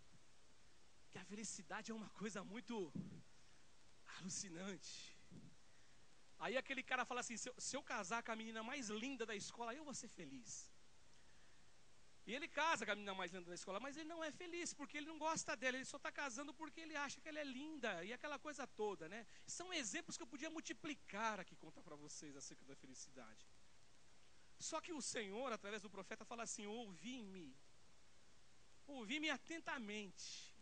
que a felicidade é uma coisa muito alucinante. Aí aquele cara fala assim: se eu casar com a menina mais linda da escola, eu vou ser feliz. E ele casa com a menina mais linda da escola, mas ele não é feliz, porque ele não gosta dela, ele só está casando porque ele acha que ela é linda, e aquela coisa toda, né? São exemplos que eu podia multiplicar aqui, contar para vocês acerca da felicidade. Só que o Senhor, através do profeta, fala assim: ouvi-me atentamente.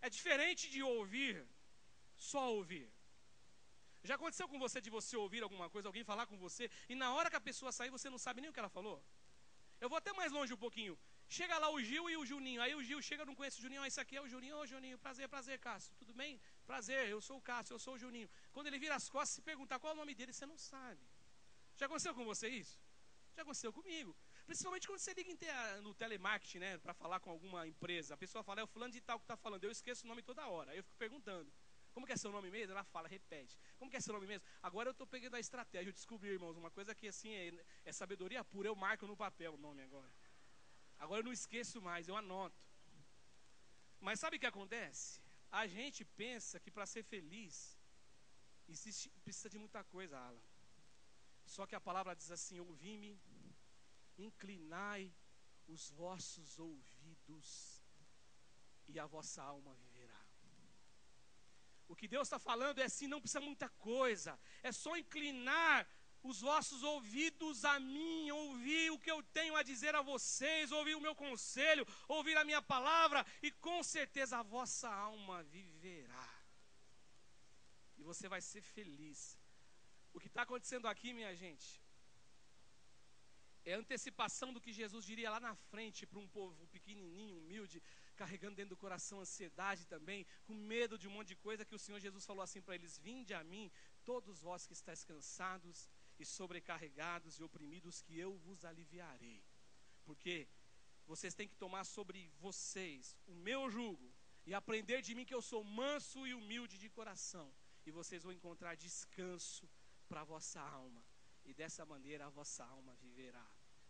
É diferente de ouvir, só ouvir. Já aconteceu com você de você ouvir alguma coisa, alguém falar com você, e na hora que a pessoa sair, você não sabe nem o que ela falou? Eu vou até mais longe um pouquinho. Chega lá o Gil e o Juninho. Aí o Gil chega, não conhece o Juninho. Esse aqui é o Juninho. Ô Juninho, prazer, Cássio. Tudo bem? Prazer, eu sou o Cássio, eu sou o Juninho. Quando ele vira as costas, se perguntar qual é o nome dele, você não sabe. Já aconteceu com você isso? Já aconteceu comigo. Principalmente quando você liga no telemarketing, né, para falar com alguma empresa. A pessoa fala: é o fulano de tal que está falando. Eu esqueço o nome toda hora. Aí eu fico perguntando: como que é seu nome mesmo? Ela fala, repete. Como que é seu nome mesmo? Agora eu estou pegando a estratégia. Eu descobri, irmãos, uma coisa que assim é sabedoria pura. Eu marco no papel o nome agora. Agora eu não esqueço mais, eu anoto. Mas sabe o que acontece? A gente pensa que para ser feliz precisa de muita coisa, Alan. Só que a palavra diz assim: ouvi-me, inclinai os vossos ouvidos e a vossa alma viverá. O que Deus está falando é assim: não precisa muita coisa, é só inclinar os vossos ouvidos a mim, ouvir o que eu tenho a dizer a vocês, ouvir o meu conselho, ouvir a minha palavra, e com certeza a vossa alma viverá. E você vai ser feliz. O que está acontecendo aqui, minha gente, é a antecipação do que Jesus diria lá na frente para um povo pequenininho, humilde, carregando dentro do coração ansiedade também, com medo de um monte de coisa, que o Senhor Jesus falou assim para eles: vinde a mim, todos vós que estáis cansados e sobrecarregados e oprimidos, que eu vos aliviarei. Porque vocês têm que tomar sobre vocês o meu jugo e aprender de mim, que eu sou manso e humilde de coração, e vocês vão encontrar descanso para a vossa alma, e dessa maneira a vossa alma viverá.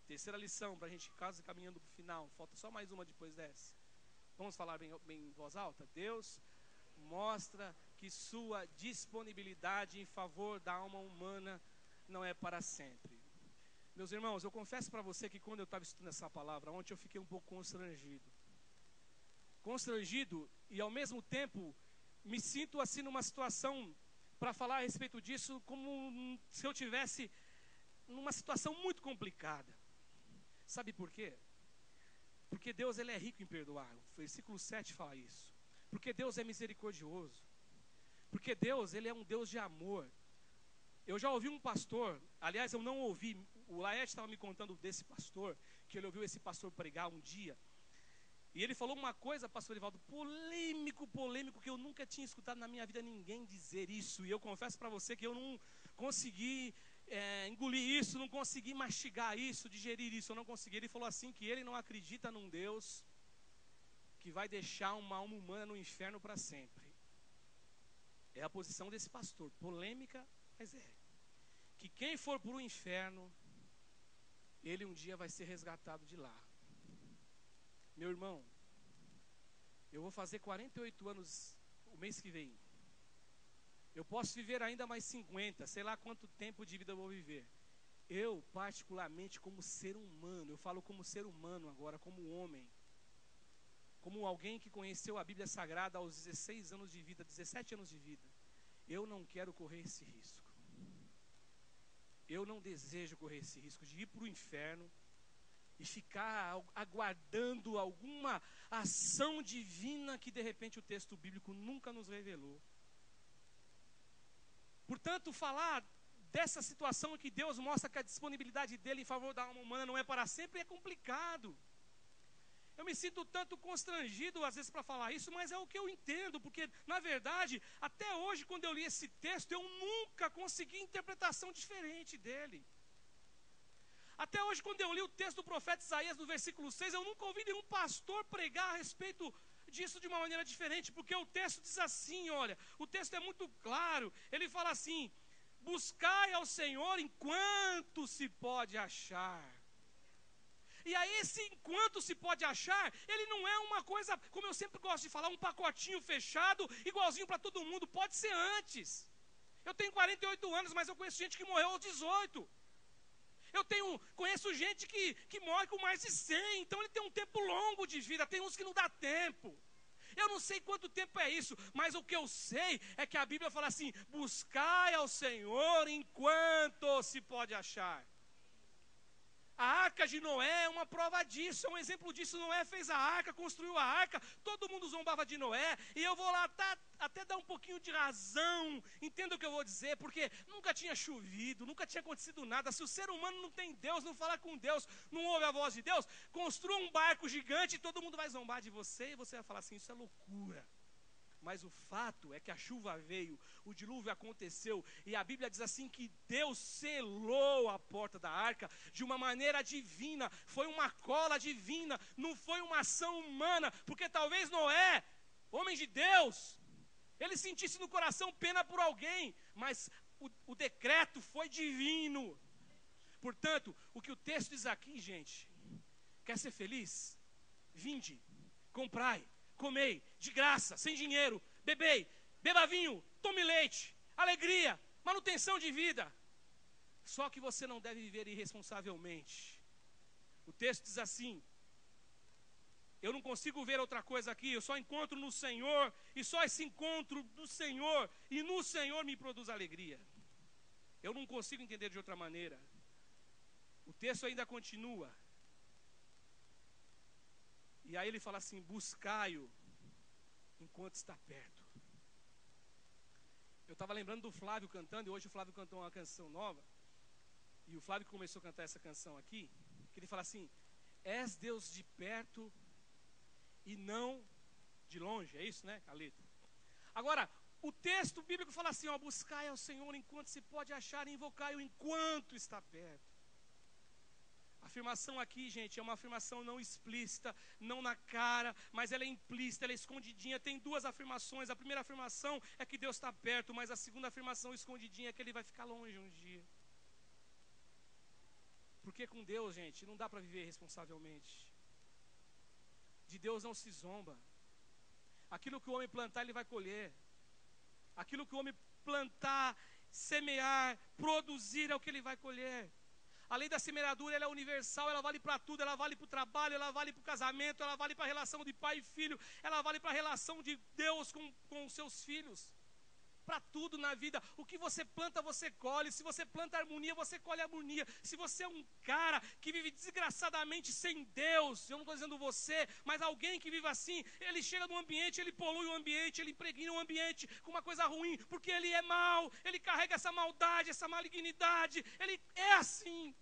Terceira lição, para a gente quase caminhando para o final, falta só mais uma depois dessa. Vamos falar bem em voz alta? Deus mostra que sua disponibilidade em favor da alma humana não é para sempre. Meus irmãos, eu confesso para você que quando eu estava estudando essa palavra ontem, eu fiquei um pouco constrangido. Constrangido, e ao mesmo tempo me sinto assim numa situação para falar a respeito disso, como se eu tivesse numa situação muito complicada. Sabe por quê? Porque Deus, ele é rico em perdoar. O versículo 7 fala isso. Porque Deus é misericordioso. Porque Deus, ele é um Deus de amor. Eu já ouvi um pastor, aliás, eu não ouvi, o Laerte estava me contando desse pastor, que ele ouviu esse pastor pregar um dia, e ele falou uma coisa, pastor Evaldo, polêmico, que eu nunca tinha escutado na minha vida ninguém dizer isso, e eu confesso para você que eu não consegui engolir isso, não consegui mastigar isso, digerir isso, eu não consegui. Ele falou assim, que ele não acredita num Deus que vai deixar uma alma humana no inferno para sempre. É a posição desse pastor, polêmica, mas é. que quem for para o inferno, ele um dia vai ser resgatado de lá. Meu irmão, eu vou fazer 48 anos o mês que vem. Eu posso viver ainda mais 50, sei lá quanto tempo de vida eu vou viver. Eu, particularmente, como ser humano, eu falo como ser humano agora, como homem, como alguém que conheceu a Bíblia Sagrada aos 16 anos de vida, 17 anos de vida, eu não quero correr esse risco. Eu não desejo correr esse risco de ir para o inferno e ficar aguardando alguma ação divina que de repente o texto bíblico nunca nos revelou. Portanto, falar dessa situação em que Deus mostra que a disponibilidade dele em favor da alma humana não é para sempre é complicado. Eu me sinto tanto constrangido às vezes para falar isso, mas é o que eu entendo, porque na verdade, até hoje quando eu li esse texto, eu nunca consegui interpretação diferente dele. Até hoje quando eu li o texto do profeta Isaías no versículo 6, eu nunca ouvi nenhum pastor pregar a respeito disso de uma maneira diferente, porque o texto diz assim, olha, o texto é muito claro, ele fala assim: buscai ao Senhor enquanto se pode achar. E aí esse enquanto se pode achar, ele não é uma coisa, como eu sempre gosto de falar, um pacotinho fechado, igualzinho para todo mundo, pode ser antes. Eu tenho 48 anos, mas eu conheço gente que morreu aos 18. Conheço gente que morre com mais de 100, então ele tem um tempo longo de vida, tem uns que não dá tempo. Eu não sei quanto tempo é isso, mas o que eu sei é que a Bíblia fala assim: buscai ao Senhor enquanto se pode achar. A arca de Noé é uma prova disso, é um exemplo disso. Noé fez a arca, construiu a arca, todo mundo zombava de Noé, e eu vou lá até dar um pouquinho de razão, entenda o que eu vou dizer, porque nunca tinha chovido, nunca tinha acontecido nada. Se o ser humano não tem Deus, não fala com Deus, não ouve a voz de Deus, construa um barco gigante e todo mundo vai zombar de você, e você vai falar assim: isso é loucura. Mas o fato é que a chuva veio, o dilúvio aconteceu, e a Bíblia diz assim que Deus selou a porta da arca de uma maneira divina, foi uma cola divina, não foi uma ação humana, porque talvez Noé, homem de Deus, ele sentisse no coração pena por alguém, mas o decreto foi divino. Portanto, o que o texto diz aqui, gente, quer ser feliz? Vinde, comprai, comei, de graça, sem dinheiro, bebei, beba vinho, tome leite, alegria, manutenção de vida. Só que você não deve viver irresponsavelmente. O texto diz assim: eu não consigo ver outra coisa aqui, eu só encontro no Senhor, e só esse encontro do Senhor, e no Senhor me produz alegria. Eu não consigo entender de outra maneira. O texto ainda continua. E aí ele fala assim: buscai-o enquanto está perto. Eu estava lembrando do Flávio cantando, e hoje o Flávio cantou uma canção nova, e o Flávio começou a cantar essa canção aqui, que ele fala assim: és Deus de perto e não de longe. É isso, né, a letra? Agora, o texto bíblico fala assim, ó: buscai ao Senhor enquanto se pode achar, e invocai-o enquanto está perto. A afirmação aqui, gente, é uma afirmação não explícita, não na cara, mas ela é implícita, ela é escondidinha. Tem duas afirmações. A primeira afirmação é que Deus está perto, mas a segunda afirmação escondidinha é que Ele vai ficar longe um dia. Porque com Deus, gente, não dá para viver responsavelmente. De Deus não se zomba. Aquilo que o homem plantar, ele vai colher. Aquilo que o homem plantar, semear, produzir, é o que ele vai colher. A lei da semeadura, ela é universal, ela vale para tudo, ela vale para o trabalho, ela vale para o casamento, ela vale para a relação de pai e filho, ela vale para a relação de Deus com os seus filhos. Para tudo na vida, o que você planta, você colhe. Se você planta harmonia, você colhe harmonia. Se você é um cara que vive desgraçadamente sem Deus, eu não estou dizendo você, mas alguém que vive assim, ele chega num ambiente, ele polui o ambiente, ele impregna o ambiente com uma coisa ruim, porque ele é mau, ele carrega essa maldade, essa malignidade, ele é assim.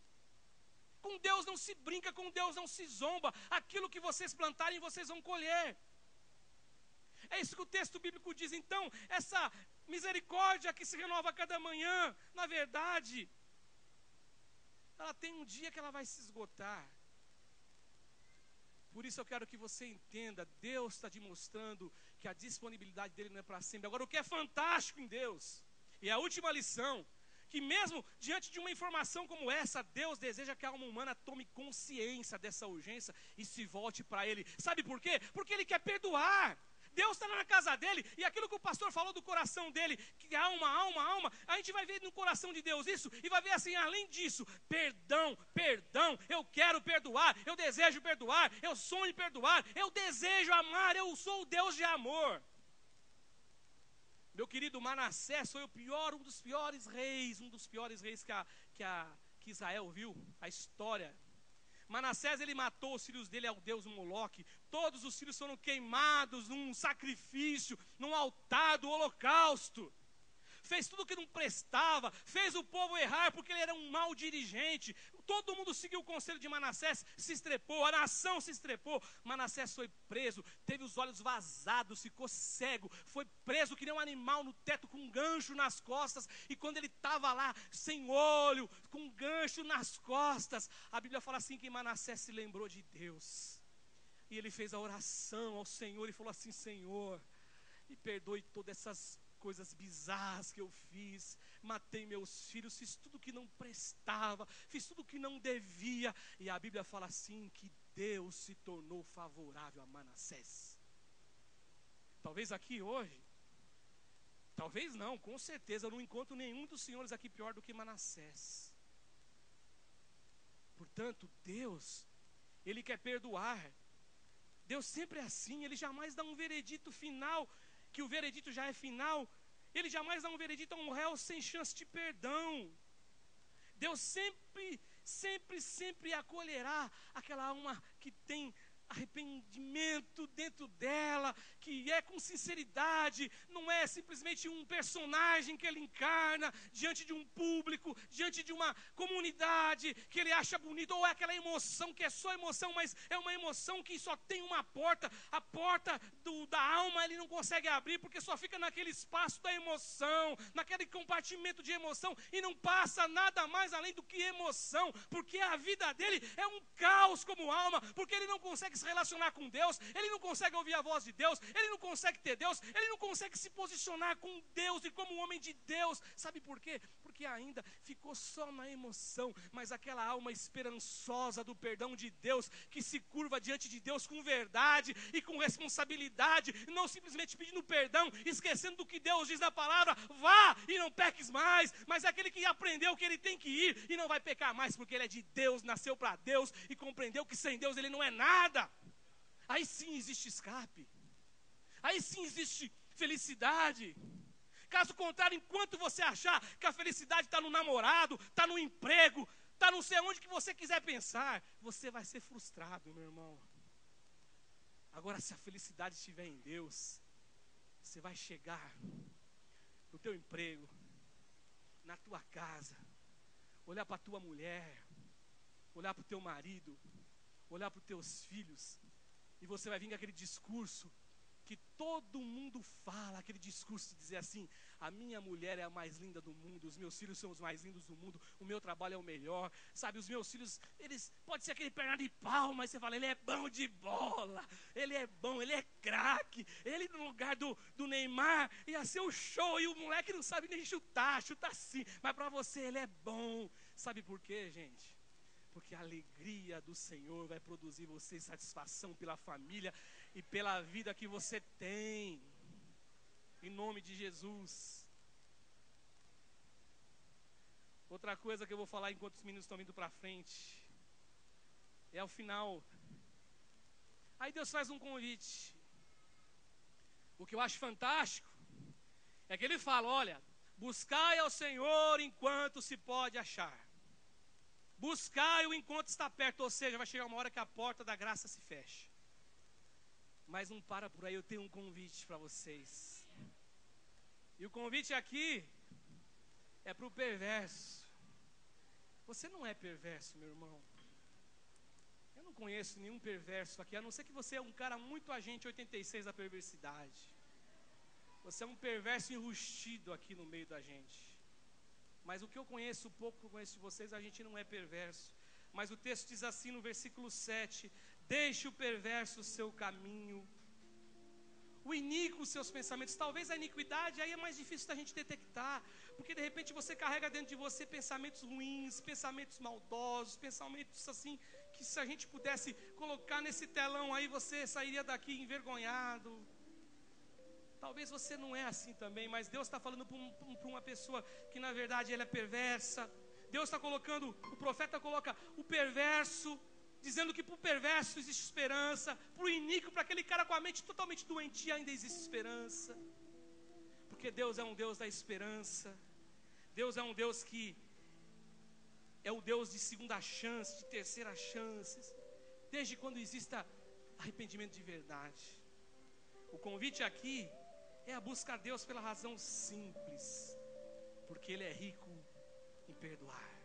Com Deus não se brinca, com Deus não se zomba. Aquilo que vocês plantarem, vocês vão colher. É isso que o texto bíblico diz. Então, essa misericórdia que se renova a cada manhã, na verdade, ela tem um dia que ela vai se esgotar. Por isso eu quero que você entenda, Deus está demonstrando que a disponibilidade dele não é para sempre. Agora, o que é fantástico em Deus, e a última lição que mesmo diante de uma informação como essa, Deus deseja que a alma humana tome consciência dessa urgência e se volte para Ele. Sabe por quê? Porque Ele quer perdoar. Deus está na casa dele, e aquilo que o pastor falou do coração dele, que alma, a gente vai ver no coração de Deus isso, e vai ver assim, além disso, perdão, eu quero perdoar, eu desejo perdoar, eu sonho em perdoar, eu desejo amar, eu sou o Deus de amor. Meu querido, Manassés foi um dos piores reis que Israel viu, a história. Manassés, ele matou os filhos dele ao deus Moloque. Todos os filhos foram queimados num sacrifício, num altar do holocausto. Fez tudo que não prestava, fez o povo errar porque ele era um mau dirigente. Todo mundo seguiu o conselho de Manassés, se estrepou, a nação se estrepou. Manassés foi preso, teve os olhos vazados, ficou cego, foi preso que nem um animal no teto com um gancho nas costas. E quando ele estava lá, sem olho, com um gancho nas costas, a Bíblia fala assim que Manassés se lembrou de Deus. E ele fez a oração ao Senhor e falou assim: Senhor, me perdoe todas essas coisas bizarras que eu fiz, matei meus filhos, fiz tudo que não prestava, fiz tudo que não devia. E a Bíblia fala assim que Deus se tornou favorável a Manassés. Talvez aqui hoje, talvez não, com certeza eu não encontro nenhum dos senhores aqui pior do que Manassés. Portanto, Deus, Ele quer perdoar. Deus sempre é assim, Ele jamais dá um veredito final, que o veredito já é final. Ele jamais dá um veredito a um réu sem chance de perdão. Deus sempre acolherá aquela alma que tem arrependimento dentro dela, que é com sinceridade, não é simplesmente um personagem que ele encarna diante de um público, diante de uma comunidade que ele acha bonito, ou é aquela emoção que é só emoção, mas é uma emoção que só tem uma porta, a porta da alma ele não consegue abrir, porque só fica naquele espaço da emoção, naquele compartimento de emoção, e não passa nada mais além do que emoção, porque a vida dele é um caos como alma, porque ele não consegue se relacionar com Deus, ele não consegue ouvir a voz de Deus, ele não consegue ter Deus, ele não consegue se posicionar com Deus e como homem de Deus. Sabe por quê? Porque ainda ficou só na emoção, mas aquela alma esperançosa do perdão de Deus, que se curva diante de Deus com verdade e com responsabilidade, não simplesmente pedindo perdão, esquecendo do que Deus diz na palavra, vá e não peques mais, mas é aquele que aprendeu que ele tem que ir e não vai pecar mais, porque ele é de Deus, nasceu para Deus e compreendeu que sem Deus ele não é nada. Aí sim existe escape, aí sim existe felicidade. Caso contrário, enquanto você achar que a felicidade está no namorado, está no emprego, está não sei onde que você quiser pensar, você vai ser frustrado, meu irmão. Agora, se a felicidade estiver em Deus, você vai chegar no teu emprego, na tua casa, olhar para a tua mulher, olhar para o teu marido, olhar para os teus filhos, e você vai vir com aquele discurso que todo mundo fala, aquele discurso de dizer assim: a minha mulher é a mais linda do mundo, os meus filhos são os mais lindos do mundo, o meu trabalho é o melhor, sabe, os meus filhos, eles, pode ser aquele perna de pau, mas você fala, ele é bom de bola, ele é bom, ele é craque, ele no lugar do Neymar, ia ser o show, e o moleque não sabe nem chutar, chuta assim, mas para você ele é bom. Sabe por quê, gente? Porque a alegria do Senhor vai produzir você satisfação pela família e pela vida que você tem, em nome de Jesus. Outra coisa que eu vou falar enquanto os meninos estão vindo para frente, é ao final. Aí Deus faz um convite. O que eu acho fantástico é que ele fala: olha, buscai ao Senhor enquanto se pode achar. Buscai-o enquanto está perto, ou seja, vai chegar uma hora que a porta da graça se fecha. Mas não para por aí, eu tenho um convite para vocês. E o convite aqui é para o perverso. Você não é perverso, meu irmão. Eu não conheço nenhum perverso aqui, a não ser que você é um cara muito agente 86 da perversidade. Você é um perverso enrustido aqui no meio da gente. Mas o que eu conheço, o pouco que eu conheço de vocês, a gente não é perverso. Mas o texto diz assim no versículo 7: deixe o perverso o seu caminho, o iníquo os seus pensamentos. Talvez a iniquidade aí é mais difícil da gente detectar, porque de repente você carrega dentro de você pensamentos ruins, pensamentos maldosos, pensamentos assim, que se a gente pudesse colocar nesse telão aí, você sairia daqui envergonhado. Talvez você não é assim também, mas Deus está falando para uma pessoa que na verdade ela é perversa. Deus está colocando, o profeta coloca o perverso, dizendo que para o perverso existe esperança, para o iníquo, para aquele cara com a mente totalmente doentia ainda existe esperança. Porque Deus é um Deus da esperança. Deus é um Deus que é o Deus de segunda chance, de terceira chances, desde quando exista arrependimento de verdade. O convite aqui é a buscar Deus pela razão simples, porque Ele é rico em perdoar.